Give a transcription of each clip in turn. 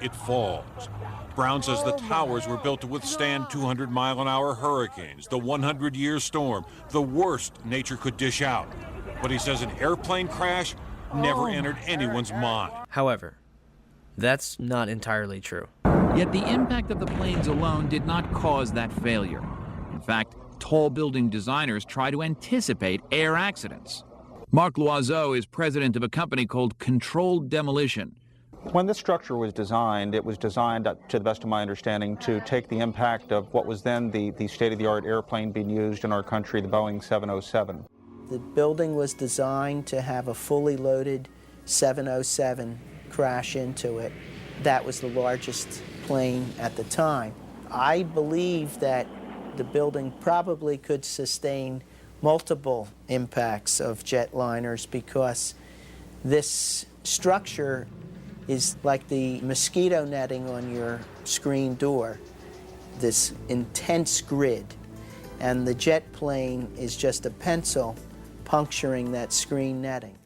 it falls. Brown says the towers were built to withstand 200-mile-an-hour hurricanes, the 100-year storm, the worst nature could dish out. But he says an airplane crash never entered anyone's mind. However, that's not entirely true. Yet the impact of the planes alone did not cause that failure. In fact, tall building designers try to anticipate air accidents. Marc Loiseau is president of a company called Controlled Demolition. When this structure was designed, it was designed, to the best of my understanding, to take the impact of what was then the state-of-the-art airplane being used in our country, the Boeing 707. The building was designed to have a fully loaded 707 crash into it. That was the largest plane at the time. I believe that the building probably could sustain multiple impacts of jetliners because this structure is like the mosquito netting on your screen door, this intense grid. And the jet plane is just a pencil puncturing that screen netting.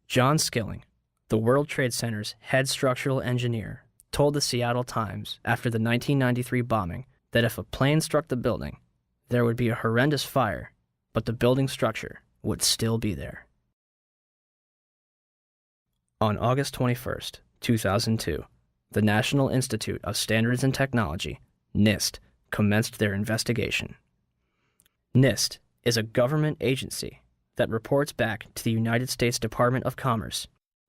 John Skilling, the World Trade Center's head structural engineer, told the Seattle Times after the 1993 bombing that if a plane struck the building, there would be a horrendous fire, but the building structure would still be there. On August 21, 2002, the National Institute of Standards and Technology, NIST, commenced their investigation. NIST is a government agency that reports back to the United States Department of Commerce,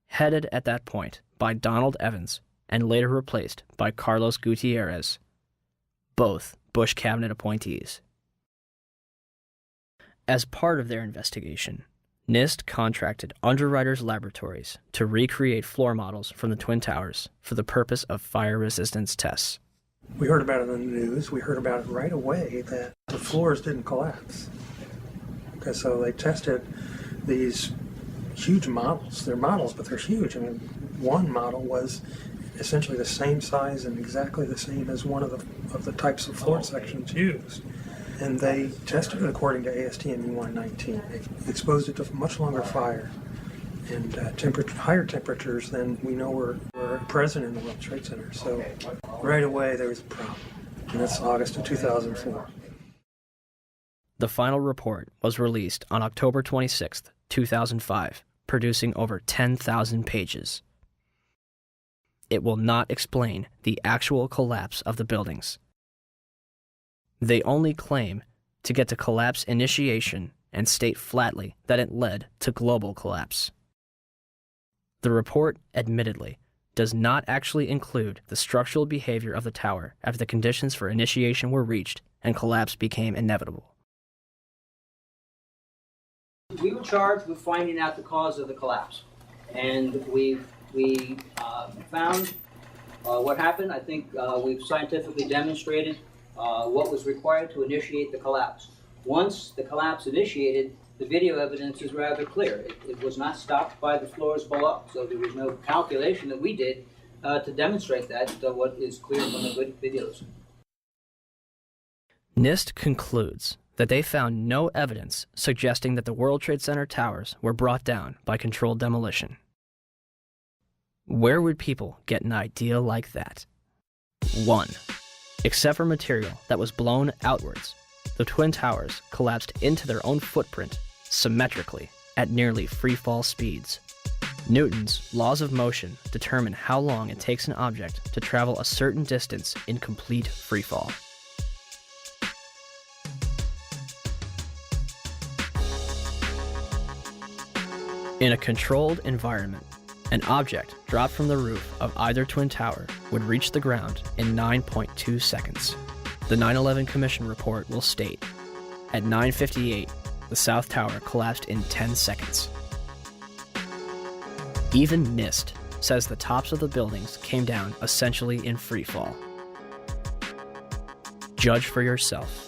headed at that point by Donald Evans and later replaced by Carlos Gutierrez, both Bush cabinet appointees. As part of their investigation, NIST contracted Underwriters Laboratories to recreate floor models from the Twin Towers for the purpose of fire resistance tests. We heard about it in the news. We heard about it right away that the floors didn't collapse. Okay, so they tested these huge models. They're models, but they're huge. I mean, one model was essentially the same size and exactly the same as one of the types of floor sections used. And they tested it according to ASTM E119. They exposed it to much longer fire and higher temperatures than we know were present in the World Trade Center. So right away there was a problem. And that's August of 2004. The final report was released on October 26, 2005, producing over 10,000 pages. It will not explain the actual collapse of the buildings. They only claim to get to collapse initiation and state flatly that it led to global collapse. The report, admittedly, does not actually include the structural behavior of the tower after the conditions for initiation were reached and collapse became inevitable. We were charged with finding out the cause of the collapse, and we found what happened. I think we've scientifically demonstrated what was required to initiate the collapse. Once the collapse initiated, the video evidence is rather clear. It was not stopped by the floors below, so there was no calculation that we did to demonstrate that, what is clear from the good videos. NIST concludes that they found no evidence suggesting that the World Trade Center towers were brought down by controlled demolition. Where would people get an idea like that? 1. Except for material that was blown outwards, the Twin Towers collapsed into their own footprint symmetrically at nearly free-fall speeds. Newton's laws of motion determine how long it takes an object to travel a certain distance in complete freefall. In a controlled environment, an object dropped from the roof of either twin tower would reach the ground in 9.2 seconds. The 9/11 Commission report will state, at 9:58, the South Tower collapsed in 10 seconds. Even NIST says the tops of the buildings came down essentially in free fall. Judge for yourself.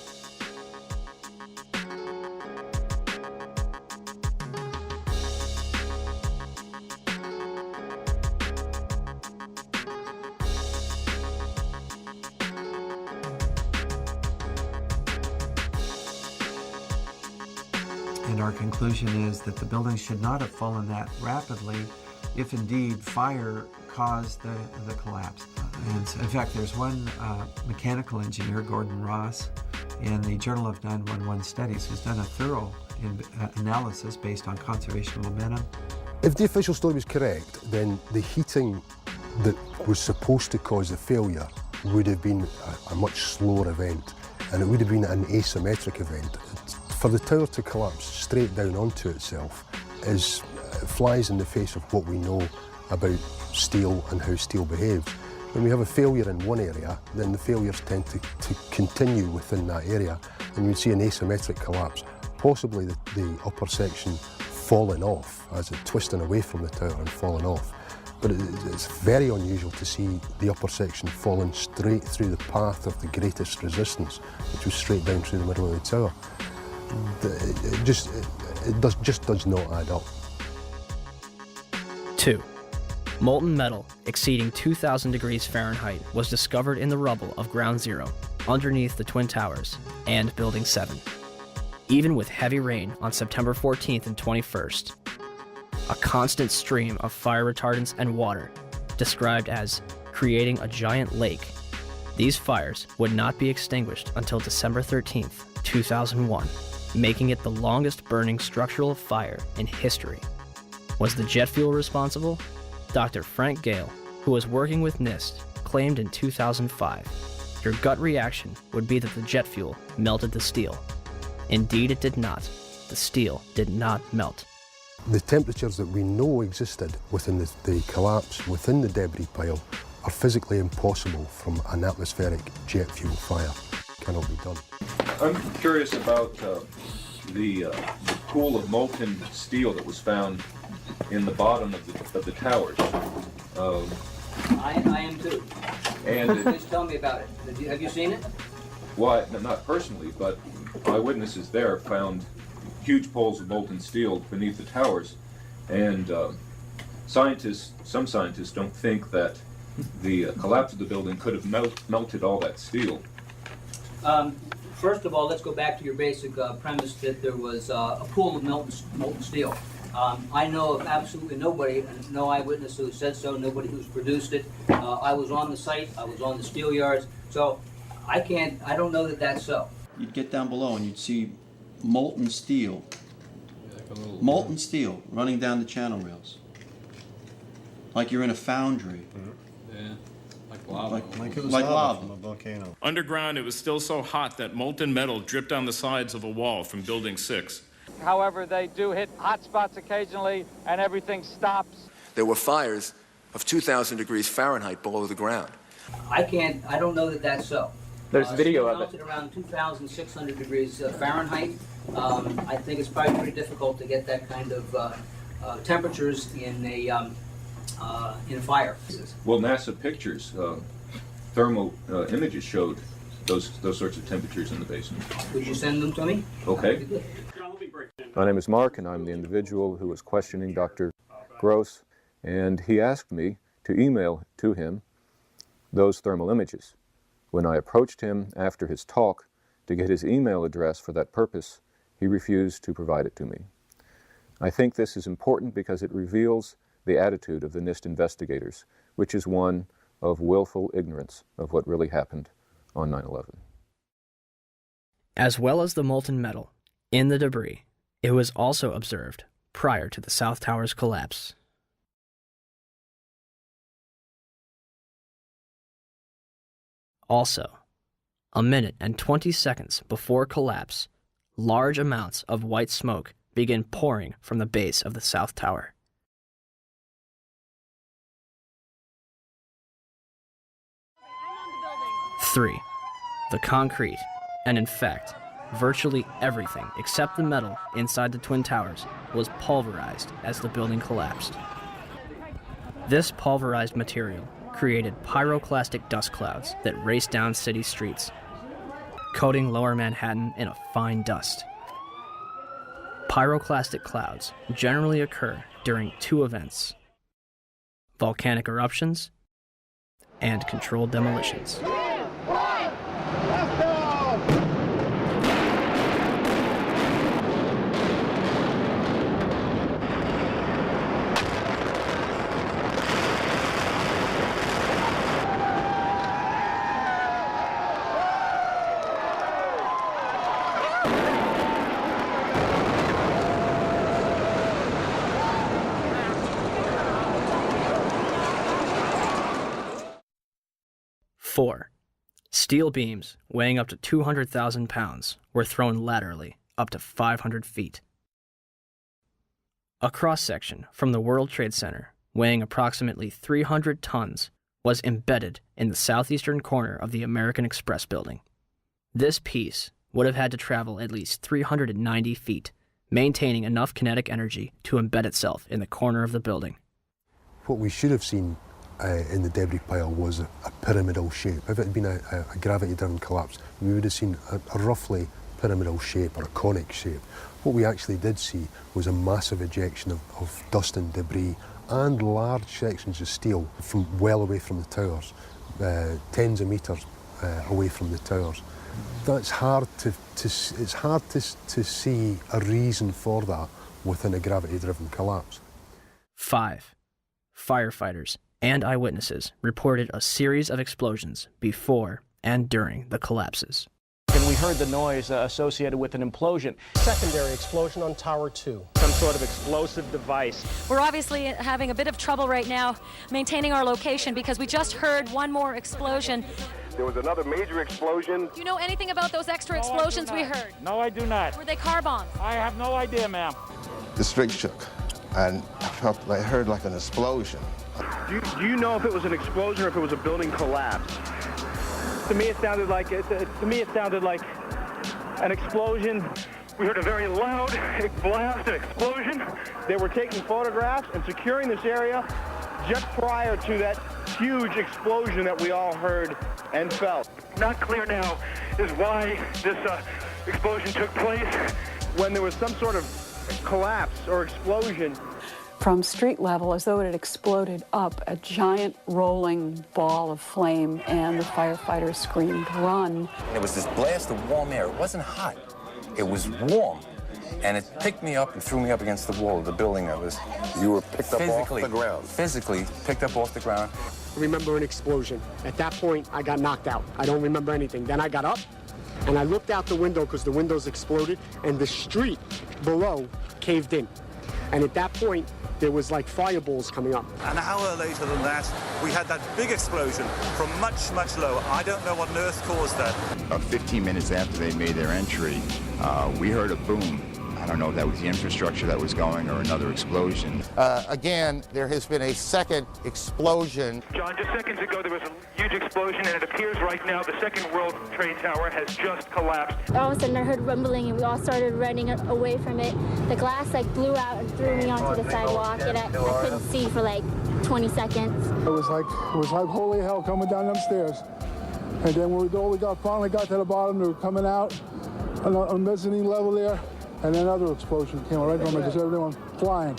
And our conclusion is that the building should not have fallen that rapidly if indeed fire caused the collapse. And in fact, there's one mechanical engineer, Gordon Ross, in the Journal of 911 Studies, who's done a thorough analysis based on conservation momentum. If the official story was correct, then the heating that was supposed to cause the failure would have been a much slower event, and it would have been an asymmetric event. For the tower to collapse straight down onto itself flies in the face of what we know about steel and how steel behaves. When we have a failure in one area, then the failures tend to continue within that area, and you'd see an asymmetric collapse, possibly the upper section falling off, as it twisting away from the tower and falling off. But it's very unusual to see the upper section falling straight through the path of the greatest resistance, which was straight down through the middle of the tower. It just does not add up. 2. Molten metal exceeding 2,000 degrees Fahrenheit was discovered in the rubble of Ground Zero, underneath the Twin Towers and Building 7. Even with heavy rain on September 14th and 21st, a constant stream of fire retardants and water, described as creating a giant lake, these fires would not be extinguished until December 13th, 2001, making it the longest burning structural fire in history. Was the jet fuel responsible? Dr. Frank Gale, who was working with NIST, claimed in 2005, your gut reaction would be that the jet fuel melted the steel. Indeed, it did not. The steel did not melt. The temperatures that we know existed within the collapse, within the debris pile, are physically impossible from an atmospheric jet fuel fire. Cannot be done. I'm curious about the pool of molten steel that was found in the bottom of the towers. I am too. And Please tell me about it. Have you seen it? Well, not personally, but eyewitnesses there found huge pools of molten steel beneath the towers, and some scientists don't think that the collapse of the building could have melted all that steel. First of all, let's go back to your basic premise that there was a pool of molten steel. I know of absolutely nobody, no eyewitness who said so, nobody who's produced it. I was on the site, I was on the steel yards, so I don't know that that's so. You'd get down below and you'd see molten steel running down the channel rails. Like you're in a foundry. Yeah, like lava. Like it was lava from a volcano. Underground, it was still so hot that molten metal dripped down the sides of a wall from Building 6. However, they do hit hot spots occasionally, and everything stops. There were fires of 2,000 degrees Fahrenheit below the ground. I don't know that that's so. There's video of it. Melted around 2,600 degrees Fahrenheit. I think it's probably pretty difficult to get that kind of temperatures in a fire. Well, NASA pictures, thermal images showed those sorts of temperatures in the basement. Would you send them to me? Okay. My name is Mark, and I'm the individual who was questioning Dr. Gross, and he asked me to email to him those thermal images. When I approached him after his talk to get his email address for that purpose, he refused to provide it to me. I think this is important because it reveals the attitude of the NIST investigators, which is one of willful ignorance of what really happened on 9/11. As well as the molten metal in the debris, it was also observed prior to the South Tower's collapse. Also, a minute and 20 seconds before collapse, large amounts of white smoke begin pouring from the base of the South Tower. Three, the concrete, and in fact, virtually everything except the metal inside the Twin Towers was pulverized as the building collapsed. This pulverized material created pyroclastic dust clouds that raced down city streets, coating lower Manhattan in a fine dust. Pyroclastic clouds generally occur during two events: volcanic eruptions and controlled demolitions. 4. Steel beams weighing up to 200,000 pounds were thrown laterally up to 500 feet. A cross-section from the World Trade Center, weighing approximately 300 tons, was embedded in the southeastern corner of the American Express building. This piece would have had to travel at least 390 feet, maintaining enough kinetic energy to embed itself in the corner of the building. What we should have seen in the debris pile was a pyramidal shape. If it had been a gravity-driven collapse, we would have seen a roughly pyramidal shape or a conic shape. What we actually did see was a massive ejection of dust and debris and large sections of steel from well away from the towers, tens of meters away from the towers. That's hard to see a reason for that within a gravity-driven collapse. 5. Firefighters and eyewitnesses reported a series of explosions before and during the collapses. And we heard the noise associated with an implosion. Secondary explosion on Tower 2. Some sort of explosive device. We're obviously having a bit of trouble right now maintaining our location because we just heard one more explosion. There was another major explosion. Do you know anything about those extra explosions we heard? No, I do not. Were they car bombs? I have no idea, ma'am. The street shook, and I heard like an explosion. Do you know if it was an explosion or if it was a building collapse? To me, it sounded like an explosion. We heard a very loud blast, an explosion. They were taking photographs and securing this area just prior to that huge explosion that we all heard and felt. Not clear now is why this explosion took place. When there was some sort of collapse or explosion. From street level, as though it had exploded up, a giant rolling ball of flame, and the firefighters screamed, "Run!" It was this blast of warm air. It wasn't hot. It was warm. And it picked me up and threw me up against the wall of the building. You were picked up off the ground. Physically picked up off the ground. I remember an explosion. At that point, I got knocked out. I don't remember anything. Then I got up, and I looked out the window because the windows exploded, and the street below caved in. And at that point, there was like fireballs coming up. An hour later than that, we had that big explosion from much, much lower. I don't know what on earth caused that. About 15 minutes after they made their entry, we heard a boom. I don't know if that was the infrastructure that was going or another explosion. Again, there has been a second explosion. John, just seconds ago there was a huge explosion, and it appears right now the second World Trade Tower has just collapsed. All of a sudden I heard rumbling, and we all started running away from it. The glass blew out and threw me onto the sidewalk, and I couldn't see for 20 seconds. It was like holy hell coming down them stairs. And then when we finally got to the bottom, they were coming out on the mezzanine level there. And another explosion came right from it, just everyone flying.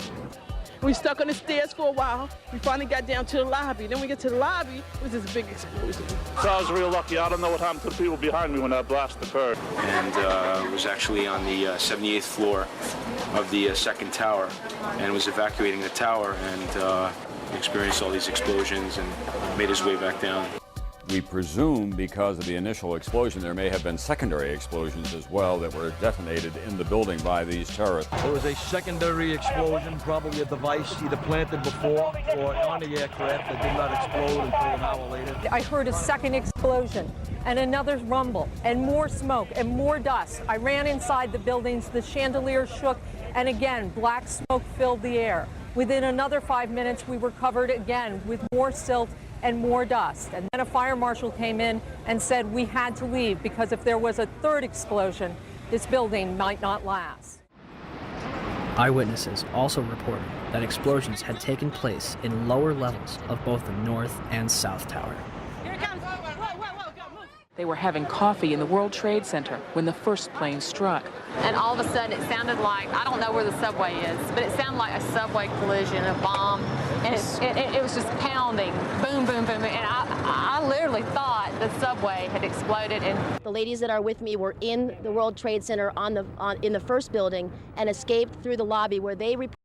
We stuck on the stairs for a while. We finally got down to the lobby. Then we get to the lobby, it was this big explosion. So I was real lucky. I don't know what happened to the people behind me when that blast occurred. And was actually on the 78th floor of the second tower and was evacuating the tower and experienced all these explosions and made his way back down. We presume because of the initial explosion, there may have been secondary explosions as well that were detonated in the building by these terrorists. There was a secondary explosion, probably a device either planted before or on the aircraft that did not explode until an hour later. I heard a second explosion and another rumble and more smoke and more dust. I ran inside the buildings, the chandeliers shook, and again, black smoke filled the air. Within another 5 minutes, we were covered again with more silt and more dust. And then a fire marshal came in and said we had to leave because if there was a third explosion, this building might not last. Eyewitnesses also reported that explosions had taken place in lower levels of both the North and South Tower. They were having coffee in the World Trade Center when the first plane struck. And all of a sudden it sounded like, I don't know where the subway is, but it sounded like a subway collision, a bomb, and it was just pounding, boom, boom, boom, and I literally thought the subway had exploded. And the ladies that are with me were in the World Trade Center in the first building and escaped through the lobby where they reported